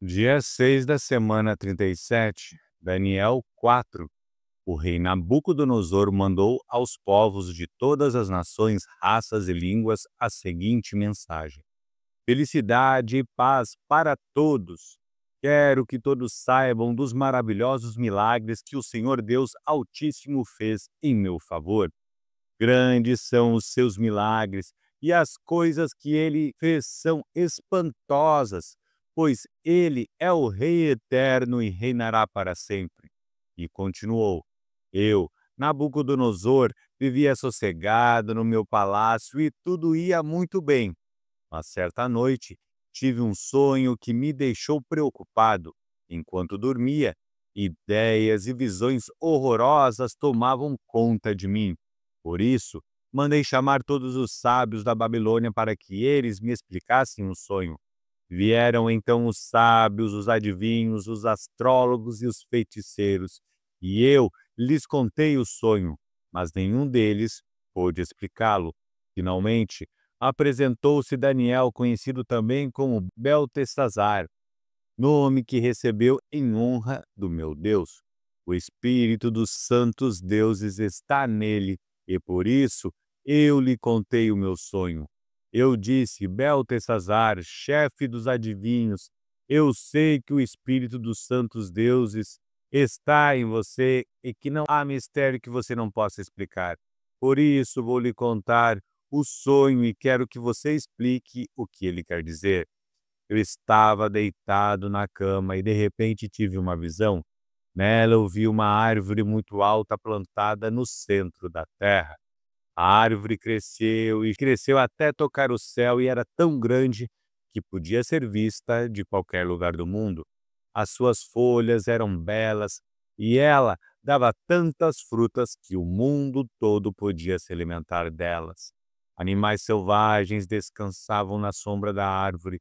Dia 6 da semana 37, Daniel 4. O rei Nabucodonosor mandou aos povos de todas as nações, raças e línguas a seguinte mensagem: Felicidade e paz para todos. Quero que todos saibam dos maravilhosos milagres que o Senhor Deus Altíssimo fez em meu favor. Grandes são os seus milagres, e as coisas que ele fez são espantosas, pois ele é o Rei eterno e reinará para sempre. E continuou: Eu, Nabucodonosor, vivia sossegado no meu palácio e tudo ia muito bem. Mas certa noite tive um sonho que me deixou preocupado. Enquanto dormia, ideias e visões horrorosas tomavam conta de mim. Por isso, mandei chamar todos os sábios da Babilônia para que eles me explicassem o sonho. Vieram então os sábios, os adivinhos, os astrólogos e os feiticeiros, e eu lhes contei o sonho, mas nenhum deles pôde explicá-lo. Finalmente, apresentou-se Daniel, conhecido também como Beltesazar, nome que recebeu em honra do meu Deus. O Espírito dos santos deuses está nele, e por isso eu lhe contei o meu sonho. Eu disse: Beltesazar, chefe dos adivinhos, eu sei que o Espírito dos santos deuses está em você e que não há mistério que você não possa explicar. Por isso vou lhe contar o sonho e quero que você explique o que ele quer dizer. Eu estava deitado na cama e de repente tive uma visão. Nela eu vi uma árvore muito alta plantada no centro da terra. A árvore cresceu e cresceu até tocar o céu e era tão grande que podia ser vista de qualquer lugar do mundo. As suas folhas eram belas e ela dava tantas frutas que o mundo todo podia se alimentar delas. Animais selvagens descansavam na sombra da árvore.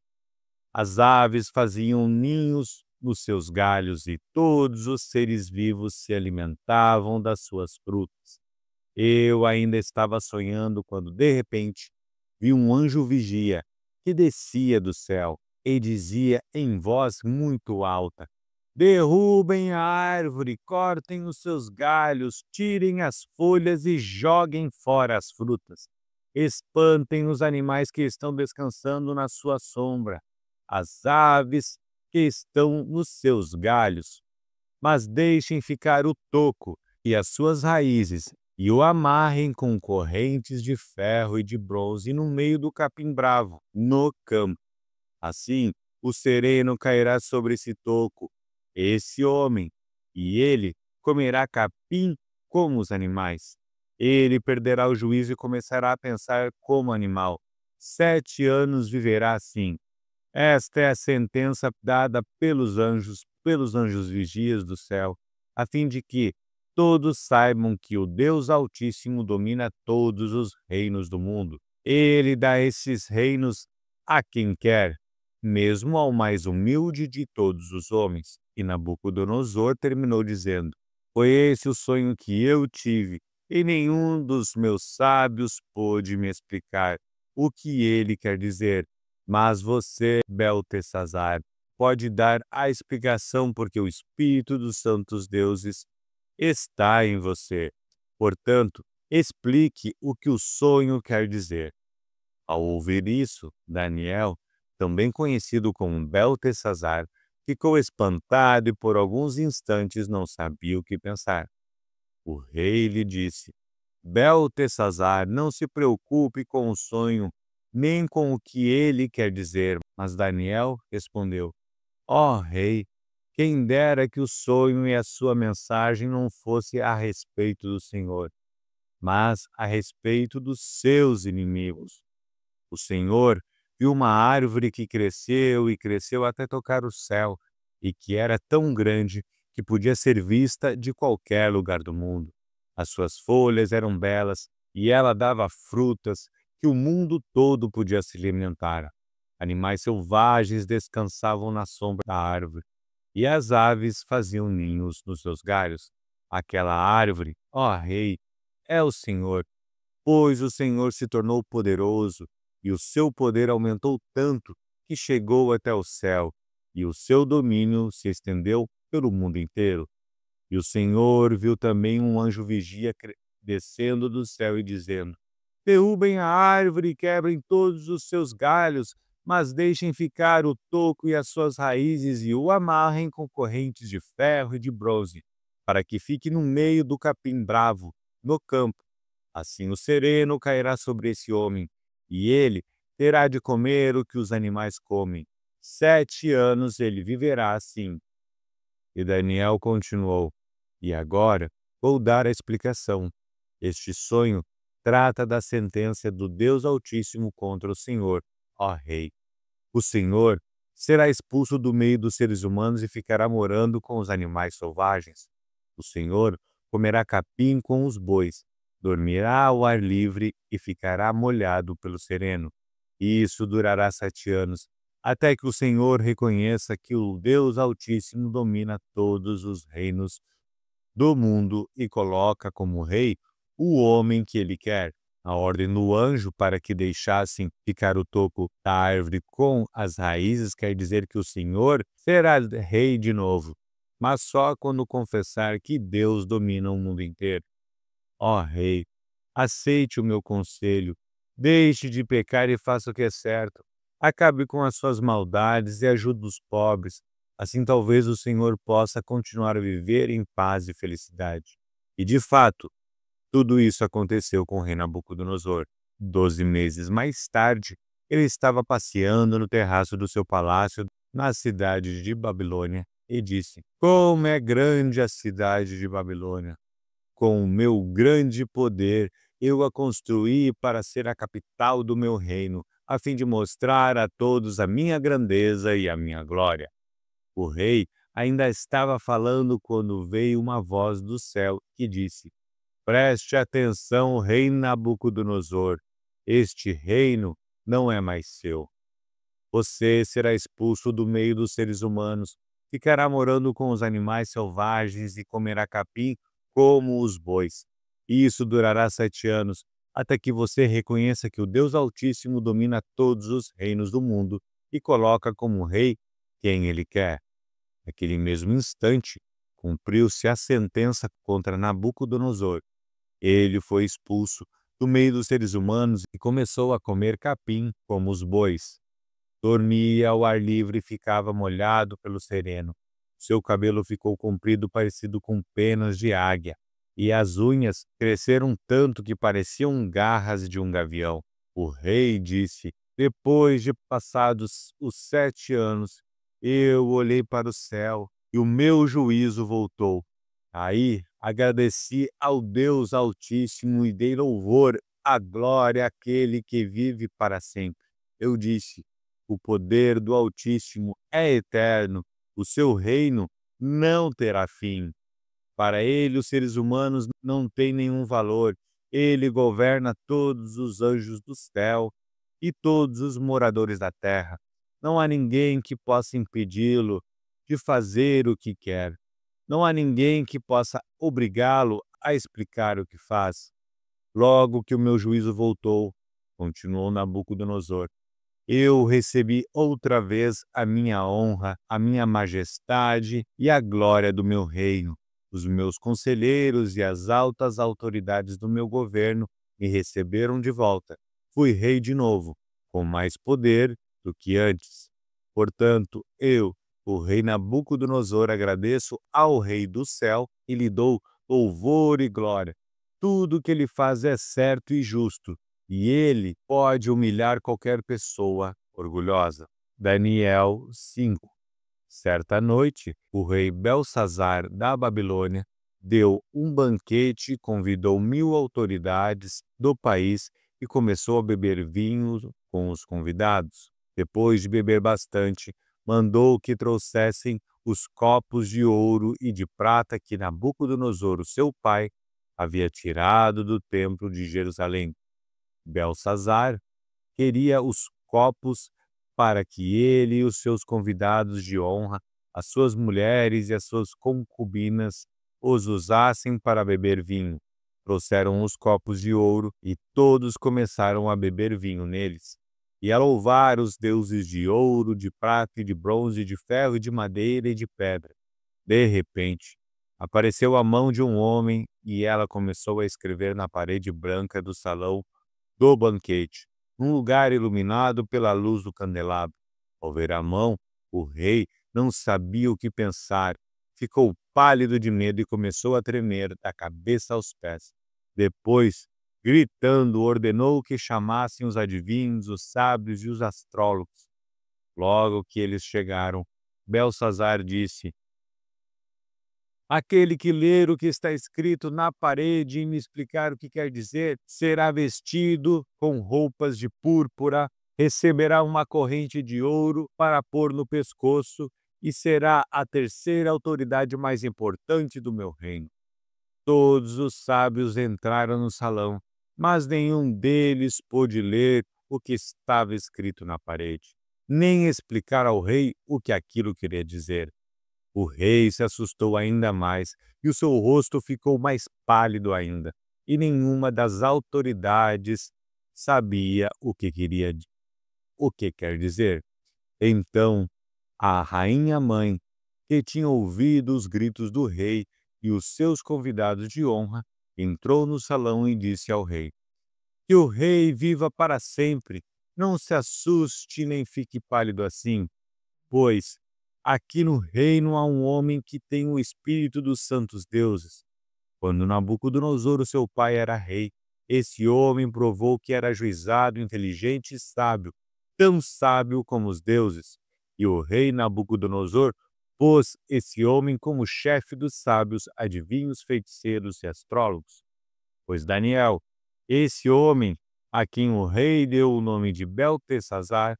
As aves faziam ninhos nos seus galhos e todos os seres vivos se alimentavam das suas frutas. Eu ainda estava sonhando quando, de repente, vi um anjo vigia que descia do céu e dizia em voz muito alta: Derrubem a árvore, cortem os seus galhos, tirem as folhas e joguem fora as frutas. Espantem os animais que estão descansando na sua sombra, as aves que estão nos seus galhos, mas deixem ficar o toco e as suas raízes, e o amarrem com correntes de ferro e de bronze no meio do capim-bravo, no campo. Assim, o sereno cairá sobre esse toco, esse homem, e ele comerá capim como os animais. Ele perderá o juízo e começará a pensar como animal. 7 anos viverá assim. Esta é a sentença dada pelos anjos vigias do céu, a fim de que todos saibam que o Deus Altíssimo domina todos os reinos do mundo. Ele dá esses reinos a quem quer, mesmo ao mais humilde de todos os homens. E Nabucodonosor terminou dizendo: Foi esse o sonho que eu tive, e nenhum dos meus sábios pôde me explicar o que ele quer dizer. Mas você, Beltesazar, pode dar a explicação porque o Espírito dos santos deuses está em você. Portanto, explique o que o sonho quer dizer. Ao ouvir isso, Daniel, também conhecido como Beltesazar, ficou espantado e por alguns instantes não sabia o que pensar. O rei lhe disse: Beltesazar, não se preocupe com o sonho, nem com o que ele quer dizer. Mas Daniel respondeu: Ó rei, quem dera que o sonho e a sua mensagem não fosse a respeito do Senhor, mas a respeito dos seus inimigos. O Senhor viu uma árvore que cresceu e cresceu até tocar o céu, e que era tão grande que podia ser vista de qualquer lugar do mundo. As suas folhas eram belas e ela dava frutas que o mundo todo podia se alimentar. Animais selvagens descansavam na sombra da árvore, e as aves faziam ninhos nos seus galhos. Aquela árvore, ó rei, é o Senhor, pois o Senhor se tornou poderoso e o seu poder aumentou tanto que chegou até o céu, e o seu domínio se estendeu pelo mundo inteiro. E o Senhor viu também um anjo vigia descendo do céu e dizendo: derrubem a árvore e quebrem todos os seus galhos, mas deixem ficar o toco e as suas raízes e o amarrem com correntes de ferro e de bronze, para que fique no meio do capim bravo, no campo. Assim o sereno cairá sobre esse homem, e ele terá de comer o que os animais comem. 7 anos ele viverá assim. E Daniel continuou: e agora vou dar a explicação. Este sonho trata da sentença do Deus Altíssimo contra o Senhor, ó Rei. O Senhor será expulso do meio dos seres humanos e ficará morando com os animais selvagens. O Senhor comerá capim com os bois, dormirá ao ar livre e ficará molhado pelo sereno. E isso durará 7 anos, até que o Senhor reconheça que o Deus Altíssimo domina todos os reinos do mundo e coloca como rei o homem que ele quer. A ordem do anjo para que deixassem ficar o toco da árvore com as raízes quer dizer que o Senhor será rei de novo, mas só quando confessar que Deus domina o mundo inteiro. Ó rei, aceite o meu conselho, deixe de pecar e faça o que é certo. Acabe com as suas maldades e ajude os pobres. Assim talvez o Senhor possa continuar a viver em paz e felicidade. E de fato, tudo isso aconteceu com o rei Nabucodonosor. 12 meses mais tarde, ele estava passeando no terraço do seu palácio na cidade de Babilônia e disse: como é grande a cidade de Babilônia! Com o meu grande poder, eu a construí para ser a capital do meu reino, a fim de mostrar a todos a minha grandeza e a minha glória. O rei ainda estava falando quando veio uma voz do céu que disse: preste atenção, rei Nabucodonosor, este reino não é mais seu. Você será expulso do meio dos seres humanos, ficará morando com os animais selvagens e comerá capim como os bois. Isso durará 7 anos, até que você reconheça que o Deus Altíssimo domina todos os reinos do mundo e coloca como rei quem ele quer. Naquele mesmo instante, cumpriu-se a sentença contra Nabucodonosor. Ele foi expulso do meio dos seres humanos e começou a comer capim como os bois. Dormia ao ar livre e ficava molhado pelo sereno. Seu cabelo ficou comprido parecido com penas de águia, e as unhas cresceram tanto que pareciam garras de um gavião. O rei disse: depois de passados os 7 anos, eu olhei para o céu e o meu juízo voltou. Aí agradeci ao Deus Altíssimo e dei louvor à glória àquele que vive para sempre. Eu disse: o poder do Altíssimo é eterno, o seu reino não terá fim. Para ele, os seres humanos não têm nenhum valor. Ele governa todos os anjos do céu e todos os moradores da terra. Não há ninguém que possa impedi-lo de fazer o que quer. Não há ninguém que possa obrigá-lo a explicar o que faz. Logo que o meu juízo voltou, continuou Nabucodonosor, eu recebi outra vez a minha honra, a minha majestade e a glória do meu reino. Os meus conselheiros e as altas autoridades do meu governo me receberam de volta. Fui rei de novo, com mais poder do que antes. Portanto, eu, o rei Nabucodonosor, agradeço ao Rei do céu e lhe dou louvor e glória. Tudo o que ele faz é certo e justo, e ele pode humilhar qualquer pessoa orgulhosa. Daniel 5. Certa noite, o rei Belsazar da Babilônia deu um banquete e convidou 1000 autoridades do país e começou a beber vinho com os convidados. Depois de beber bastante, mandou que trouxessem os copos de ouro e de prata que Nabucodonosor, o seu pai, havia tirado do templo de Jerusalém. Belsazar queria os copos para que ele e os seus convidados de honra, as suas mulheres e as suas concubinas, os usassem para beber vinho. Trouxeram os copos de ouro e todos começaram a beber vinho neles. e a louvar os deuses de ouro, de prata e de bronze, de ferro e de madeira e de pedra. De repente, apareceu a mão de um homem e ela começou a escrever na parede branca do salão do banquete, num lugar iluminado pela luz do candelabro. Ao ver a mão, o rei não sabia o que pensar. Ficou pálido de medo e começou a tremer da cabeça aos pés. Depois, gritando, ordenou que chamassem os adivinhos, os sábios e os astrólogos. Logo que eles chegaram, Belsazar disse: aquele que ler o que está escrito na parede e me explicar o que quer dizer, será vestido com roupas de púrpura, receberá uma corrente de ouro para pôr no pescoço e será a terceira autoridade mais importante do meu reino. Todos os sábios entraram no salão, mas nenhum deles pôde ler o que estava escrito na parede, nem explicar ao rei o que aquilo queria dizer. O rei se assustou ainda mais e o seu rosto ficou mais pálido ainda, e nenhuma das autoridades sabia o que quer dizer. Então, a rainha mãe, que tinha ouvido os gritos do rei e os seus convidados de honra, entrou no salão e disse ao rei: que o rei viva para sempre. Não se assuste nem fique pálido assim, pois aqui no reino há um homem que tem o espírito dos santos deuses. Quando Nabucodonosor, seu pai, era rei, esse homem provou que era ajuizado, inteligente e sábio, tão sábio como os deuses. E o rei Nabucodonosor pôs esse homem como chefe dos sábios, adivinhos, feiticeiros e astrólogos. Pois Daniel, esse homem, a quem o rei deu o nome de Beltesazar,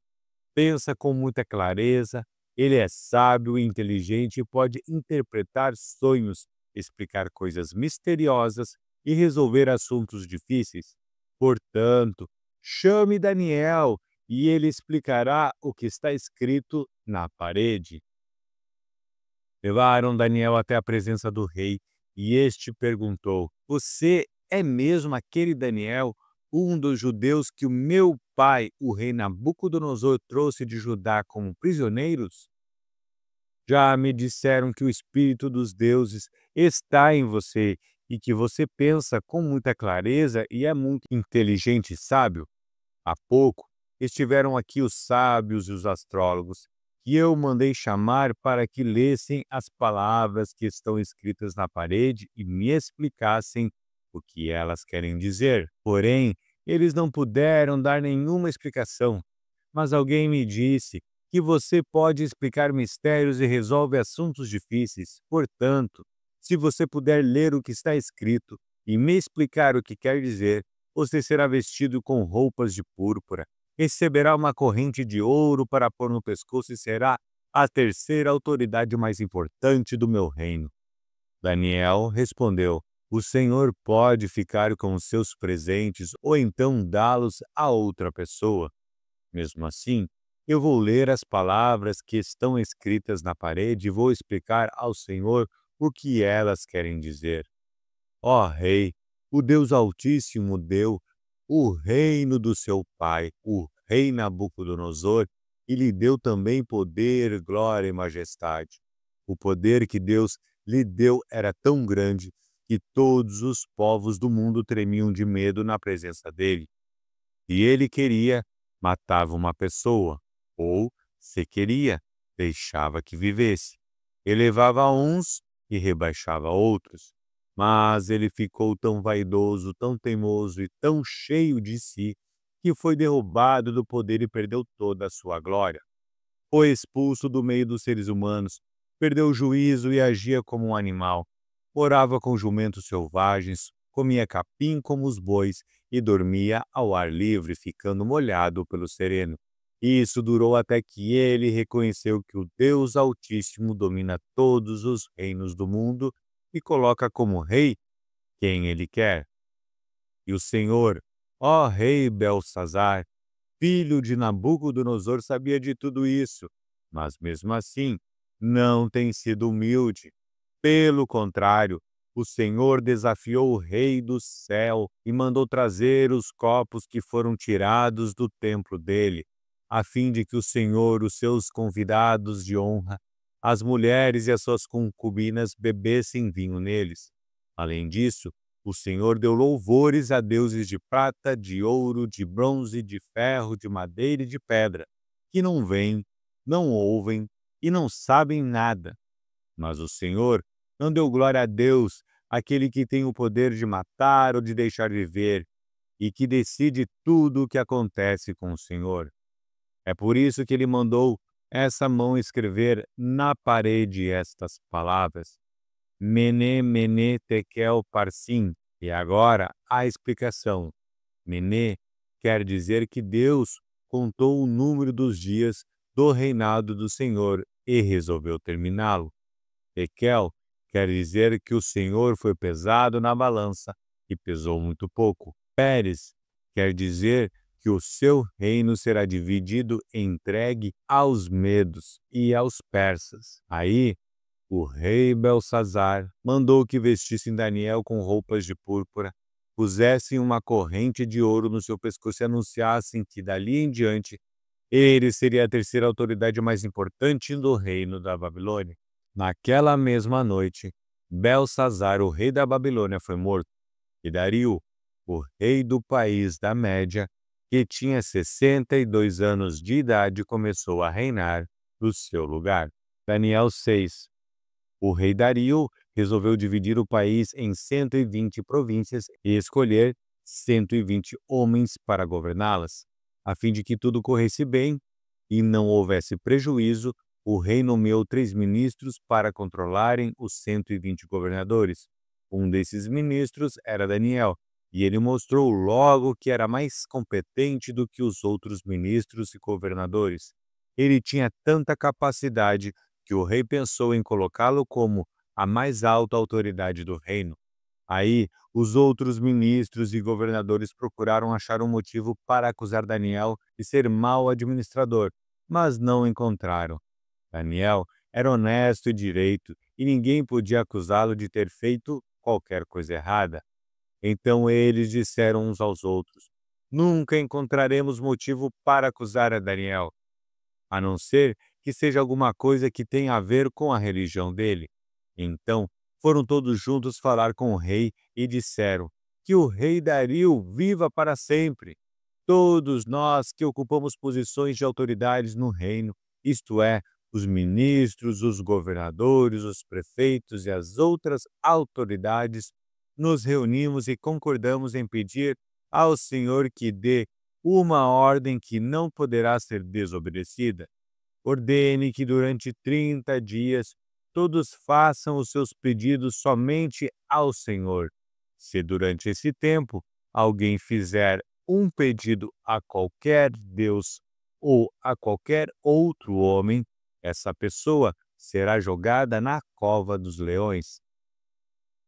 pensa com muita clareza, ele é sábio e inteligente e pode interpretar sonhos, explicar coisas misteriosas e resolver assuntos difíceis. Portanto, chame Daniel e ele explicará o que está escrito na parede. Levaram Daniel até a presença do rei e este perguntou: você é mesmo aquele Daniel, um dos judeus que o meu pai, o rei Nabucodonosor, trouxe de Judá como prisioneiros? Já me disseram que o espírito dos deuses está em você e que você pensa com muita clareza e é muito inteligente e sábio. Há pouco estiveram aqui os sábios e os astrólogos, que eu mandei chamar para que lessem as palavras que estão escritas na parede e me explicassem o que elas querem dizer. Porém, eles não puderam dar nenhuma explicação. Mas alguém me disse que você pode explicar mistérios e resolve assuntos difíceis. Portanto, se você puder ler o que está escrito e me explicar o que quer dizer, você será vestido com roupas de púrpura, receberá uma corrente de ouro para pôr no pescoço e será a terceira autoridade mais importante do meu reino. Daniel respondeu: o Senhor pode ficar com os seus presentes ou então dá-los a outra pessoa. Mesmo assim, eu vou ler as palavras que estão escritas na parede e vou explicar ao Senhor o que elas querem dizer. Ó Rei, o Deus Altíssimo deu o reino do seu pai, o rei Nabucodonosor, e lhe deu também poder, glória e majestade. O poder que Deus lhe deu era tão grande que todos os povos do mundo tremiam de medo na presença dele. E ele queria, matava uma pessoa, ou, se queria, deixava que vivesse. Elevava uns e rebaixava outros. Mas ele ficou tão vaidoso, tão teimoso e tão cheio de si, que foi derrubado do poder e perdeu toda a sua glória. Foi expulso do meio dos seres humanos, perdeu o juízo e agia como um animal. Morava com jumentos selvagens, comia capim como os bois e dormia ao ar livre, ficando molhado pelo sereno. Isso durou até que ele reconheceu que o Deus Altíssimo domina todos os reinos do mundo e coloca como rei quem ele quer. E o Senhor, ó rei Belsazar, filho de Nabucodonosor, sabia de tudo isso, mas mesmo assim não tem sido humilde. Pelo contrário, o Senhor desafiou o rei do céu e mandou trazer os copos que foram tirados do templo dele. a fim de que o Senhor, os seus convidados de honra, as mulheres e as suas concubinas bebessem vinho neles. Além disso, o Senhor deu louvores a deuses de prata, de ouro, de bronze, de ferro, de madeira e de pedra, que não veem, não ouvem e não sabem nada. Mas o Senhor não deu glória a Deus, aquele que tem o poder de matar ou de deixar viver, e que decide tudo o que acontece com o Senhor. É por isso que ele mandou essa mão escrever na parede estas palavras: Mene, Mene, Tekel, Parsim. E agora a explicação. Mene quer dizer que Deus contou o número dos dias do reinado do Senhor e resolveu terminá-lo. Tekel quer dizer que o Senhor foi pesado na balança e pesou muito pouco. Pérez quer dizer que o seu reino será dividido e entregue aos medos e aos persas. Aí, o rei Belsazar mandou que vestissem Daniel com roupas de púrpura, pusessem uma corrente de ouro no seu pescoço e anunciassem que, dali em diante, ele seria a terceira autoridade mais importante do reino da Babilônia. Naquela mesma noite, Belsazar, o rei da Babilônia, foi morto, e Dario, o rei do país da Média, que tinha 62 anos de idade, começou a reinar no seu lugar. Daniel 6. O rei Dario resolveu dividir o país em 120 províncias e escolher 120 homens para governá-las. A fim de que tudo corresse bem e não houvesse prejuízo, o rei nomeou 3 ministros para controlarem os 120 governadores. Um desses ministros era Daniel, e ele mostrou logo que era mais competente do que os outros ministros e governadores. Ele tinha tanta capacidade que o rei pensou em colocá-lo como a mais alta autoridade do reino. Aí, os outros ministros e governadores procuraram achar um motivo para acusar Daniel de ser mau administrador, mas não encontraram. Daniel era honesto e direito, e ninguém podia acusá-lo de ter feito qualquer coisa errada. Então eles disseram uns aos outros: Nunca encontraremos motivo para acusar a Daniel, a não ser que seja alguma coisa que tenha a ver com a religião dele. Então foram todos juntos falar com o rei e disseram: Que o rei Dario viva para sempre! Todos nós que ocupamos posições de autoridades no reino, isto é, os ministros, os governadores, os prefeitos e as outras autoridades, nos reunimos e concordamos em pedir ao Senhor que dê uma ordem que não poderá ser desobedecida. Ordene que durante 30 dias todos façam os seus pedidos somente ao Senhor. Se durante esse tempo alguém fizer um pedido a qualquer Deus ou a qualquer outro homem, essa pessoa será jogada na cova dos leões.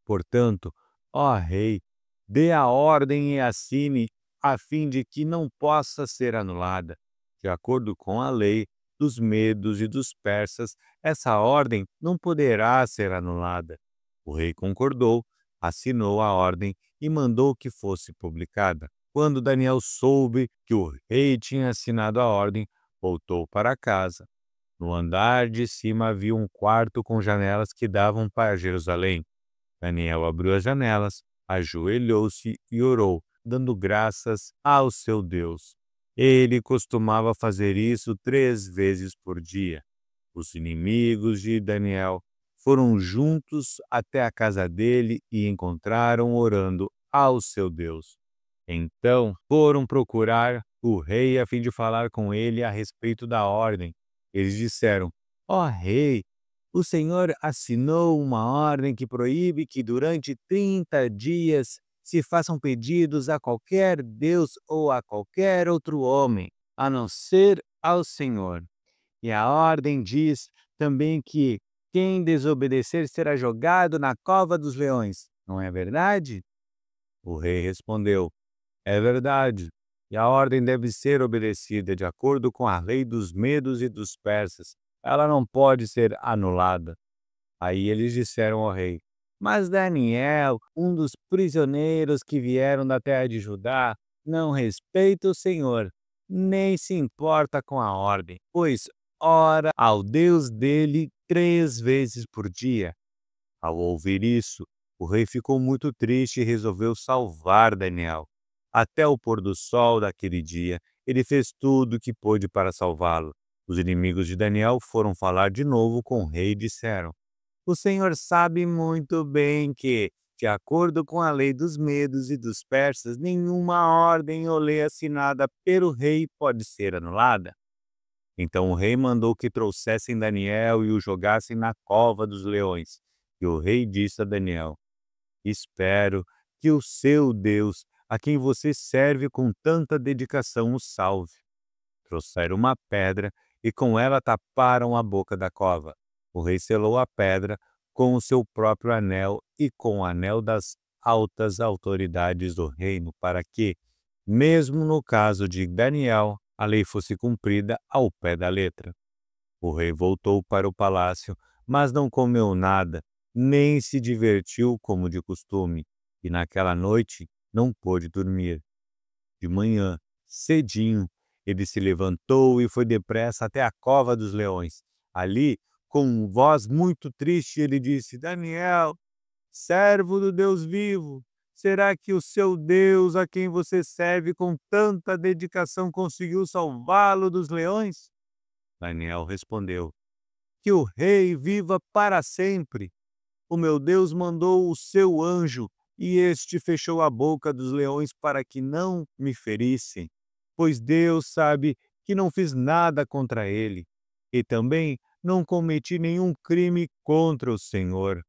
Portanto, ó rei, dê a ordem e assine, a fim de que não possa ser anulada. De acordo com a lei dos medos e dos persas, essa ordem não poderá ser anulada. O rei concordou, assinou a ordem e mandou que fosse publicada. Quando Daniel soube que o rei tinha assinado a ordem, voltou para casa. No andar de cima havia um quarto com janelas que davam para Jerusalém. Daniel abriu as janelas, ajoelhou-se e orou, dando graças ao seu Deus. Ele costumava fazer isso 3 vezes por dia. Os inimigos de Daniel foram juntos até a casa dele e encontraram orando ao seu Deus. Então foram procurar o rei a fim de falar com ele a respeito da ordem. Eles disseram: Ó rei, o Senhor assinou uma ordem que proíbe que durante 30 dias se façam pedidos a qualquer Deus ou a qualquer outro homem, a não ser ao Senhor. E a ordem diz também que quem desobedecer será jogado na cova dos leões. Não é verdade? O rei respondeu: É verdade. E a ordem deve ser obedecida de acordo com a lei dos medos e dos persas. Ela não pode ser anulada. Aí eles disseram ao rei: Mas Daniel, um dos prisioneiros que vieram da terra de Judá, não respeita o Senhor, nem se importa com a ordem, pois ora ao Deus dele 3 vezes por dia. Ao ouvir isso, o rei ficou muito triste e resolveu salvar Daniel. Até o pôr do sol daquele dia, ele fez tudo o que pôde para salvá-lo. Os inimigos de Daniel foram falar de novo com o rei e disseram: O senhor sabe muito bem que, de acordo com a lei dos medos e dos persas, nenhuma ordem ou lei assinada pelo rei pode ser anulada. Então o rei mandou que trouxessem Daniel e o jogassem na cova dos leões. E o rei disse a Daniel: Espero que o seu Deus, a quem você serve com tanta dedicação, o salve. Trouxeram uma pedra e com ela taparam a boca da cova. O rei selou a pedra com o seu próprio anel e com o anel das altas autoridades do reino, para que, mesmo no caso de Daniel, a lei fosse cumprida ao pé da letra. O rei voltou para o palácio, mas não comeu nada, nem se divertiu como de costume, e naquela noite não pôde dormir. De manhã, cedinho, ele se levantou e foi depressa até a cova dos leões. Ali, com voz muito triste, ele disse: Daniel, servo do Deus vivo, será que o seu Deus, a quem você serve com tanta dedicação, conseguiu salvá-lo dos leões? Daniel respondeu: Que o rei viva para sempre. O meu Deus mandou o seu anjo, e este fechou a boca dos leões para que não me ferissem, pois Deus sabe que não fiz nada contra ele, e também não cometi nenhum crime contra o Senhor.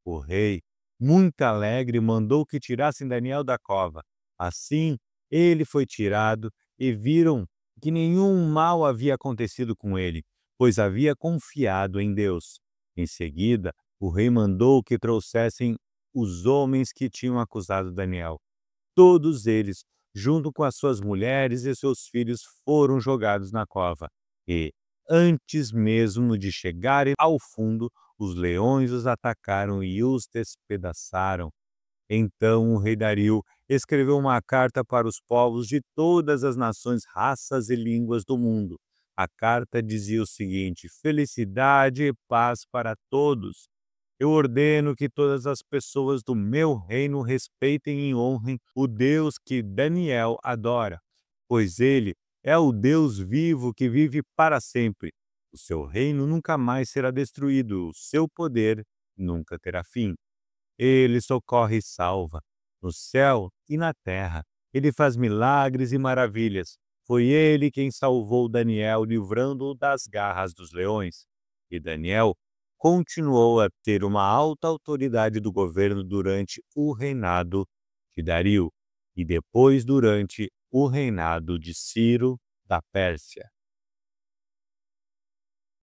O rei, muito alegre, mandou que tirassem Daniel da cova. Assim, ele foi tirado e viram que nenhum mal havia acontecido com ele, pois havia confiado em Deus. Em seguida, o rei mandou que trouxessem os homens que tinham acusado Daniel. Todos eles, junto com as suas mulheres e seus filhos, foram jogados na cova. E, antes mesmo de chegarem ao fundo, os leões os atacaram e os despedaçaram. Então o rei Dario escreveu uma carta para os povos de todas as nações, raças e línguas do mundo. A carta dizia o seguinte: Felicidade e paz para todos. Eu ordeno que todas as pessoas do meu reino respeitem e honrem o Deus que Daniel adora, pois ele é o Deus vivo que vive para sempre. O seu reino nunca mais será destruído, o seu poder nunca terá fim. Ele socorre e salva, no céu e na terra. Ele faz milagres e maravilhas. Foi ele quem salvou Daniel, livrando-o das garras dos leões. E Daniel continuou a ter uma alta autoridade do governo durante o reinado de Dario e depois durante o reinado de Ciro da Pérsia.